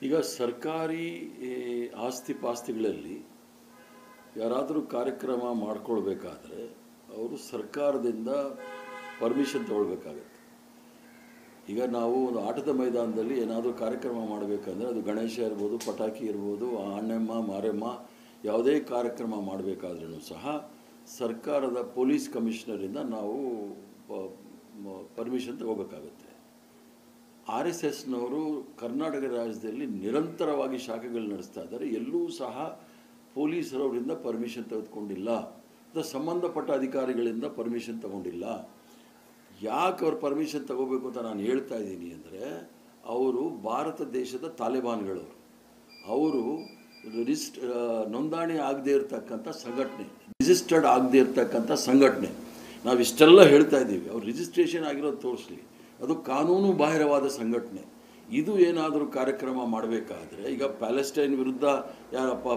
ಈಗ ಸರ್ಕಾರಿ ಆಸ್ತಿ ಪಾಸ್ತಿಗಳಲ್ಲಿ ಯಾರಾದರೂ ಕಾರ್ಯಕ್ರಮ ಮಾಡ್ಕೊಳ್ಬೇಕಾದ್ರೆ ಅವರು ಸರ್ಕಾರದಿಂದ ಪರ್ಮಿಷನ್ ತಗೊಳ್ಬೇಕಾಗತ್ತೆ. ಈಗ ನಾವು ಒಂದು ಆಟದ ಮೈದಾನದಲ್ಲಿ ಏನಾದರೂ ಕಾರ್ಯಕ್ರಮ ಮಾಡಬೇಕಂದ್ರೆ ಅದು ಗಣೇಶ ಇರ್ಬೋದು, ಪಟಾಕಿ ಇರ್ಬೋದು, ಆಣೆಮ್ಮ ಮಾರೆಮ್ಮ ಯಾವುದೇ ಕಾರ್ಯಕ್ರಮ ಮಾಡಬೇಕಾದ್ರೂ ಸಹ ಸರ್ಕಾರದ ಪೊಲೀಸ್ ಕಮಿಷನರಿಂದ ನಾವು ಪರ್ಮಿಷನ್ ತಗೋಬೇಕಾಗತ್ತೆ. RSSನವರು ಕರ್ನಾಟಕ ರಾಜ್ಯದಲ್ಲಿ ನಿರಂತರವಾಗಿ ಶಾಖೆಗಳು ನಡೆಸ್ತಾ ಇದ್ದಾರೆ. ಎಲ್ಲೂ ಸಹ ಪೊಲೀಸರವರಿಂದ ಪರ್ಮಿಷನ್ ತೆಗೆದುಕೊಂಡಿಲ್ಲ, ಅಥವಾ ಸಂಬಂಧಪಟ್ಟ ಅಧಿಕಾರಿಗಳಿಂದ ಪರ್ಮಿಷನ್ ತಗೊಂಡಿಲ್ಲ. ಯಾಕೆ ಅವ್ರು ಪರ್ಮಿಷನ್ ತಗೋಬೇಕು ಅಂತ ನಾನು ಹೇಳ್ತಾ ಇದ್ದೀನಿ ಅಂದರೆ, ಅವರು ಭಾರತ ದೇಶದ ತಾಲಿಬಾನ್ಗಳವರು. ಅವರು ನೋಂದಣಿ ಆಗದೇ ಇರತಕ್ಕಂಥ ಸಂಘಟನೆ, ರಿಜಿಸ್ಟರ್ಡ್ ಆಗದೇ ಇರತಕ್ಕಂಥ ಸಂಘಟನೆ. ನಾವು ಇಷ್ಟೆಲ್ಲ ಹೇಳ್ತಾ ಇದ್ದೀವಿ, ಅವ್ರು ರಿಜಿಸ್ಟ್ರೇಷನ್ ಆಗಿರೋದು ತೋರಿಸಲಿ. ಅದು ಕಾನೂನು ಬಾಹಿರವಾದ ಸಂಘಟನೆ. ಇದು ಏನಾದರೂ ಕಾರ್ಯಕ್ರಮ ಮಾಡಬೇಕಾದ್ರೆ, ಈಗ ಪ್ಯಾಲೆಸ್ಟೈನ್ ವಿರುದ್ಧ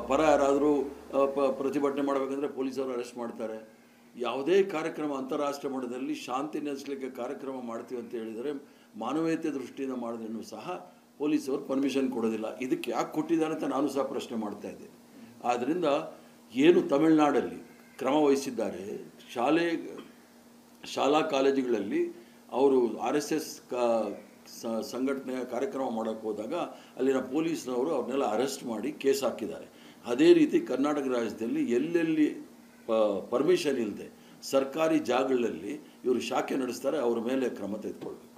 ಪರ ಯಾರಾದರೂ ಪ್ರತಿಭಟನೆ ಮಾಡಬೇಕಂದ್ರೆ ಪೊಲೀಸರು ಅರೆಸ್ಟ್ ಮಾಡ್ತಾರೆ. ಯಾವುದೇ ಕಾರ್ಯಕ್ರಮ ಅಂತಾರಾಷ್ಟ್ರೀಯ ಮಟ್ಟದಲ್ಲಿ ಶಾಂತಿ ನೆಲೆಸಲಿಕ್ಕೆ ಕಾರ್ಯಕ್ರಮ ಮಾಡ್ತೀವಿ ಅಂತ ಹೇಳಿದರೆ, ಮಾನವೀಯತೆ ದೃಷ್ಟಿಯಿಂದ ಮಾಡಿದ್ರೂ ಸಹ ಪೊಲೀಸರು ಪರ್ಮಿಷನ್ ಕೊಡೋದಿಲ್ಲ. ಇದಕ್ಕೆ ಯಾಕೆ ಕೊಟ್ಟಿದ್ದಾರೆ ಅಂತ ನಾನು ಸಹ ಪ್ರಶ್ನೆ ಮಾಡ್ತಾ ಇದ್ದೆ. ಆದ್ದರಿಂದ ಏನು ತಮಿಳುನಾಡಲ್ಲಿ ಕ್ರಮ ವಹಿಸಿದ್ದಾರೆ, ಶಾಲಾ ಕಾಲೇಜುಗಳಲ್ಲಿ ಅವರು RSS ಸಂಘಟನೆಯ ಕಾರ್ಯಕ್ರಮ ಮಾಡೋಕ್ಕೆ ಹೋದಾಗ ಅಲ್ಲಿನ ಪೊಲೀಸ್ನವರು ಅವ್ರನ್ನೆಲ್ಲ ಅರೆಸ್ಟ್ ಮಾಡಿ ಕೇಸ್ ಹಾಕಿದ್ದಾರೆ. ಅದೇ ರೀತಿ ಕರ್ನಾಟಕ ರಾಜ್ಯದಲ್ಲಿ ಎಲ್ಲೆಲ್ಲಿ ಪರ್ಮಿಷನ್ ಇಲ್ಲದೆ ಸರ್ಕಾರಿ ಜಾಗಗಳಲ್ಲಿ ಇವರು ಶಾಖೆ ನಡೆಸ್ತಾರೆ, ಅವ್ರ ಮೇಲೆ ಕ್ರಮ ತೆಗೆದುಕೊಳ್ಬೇಕು.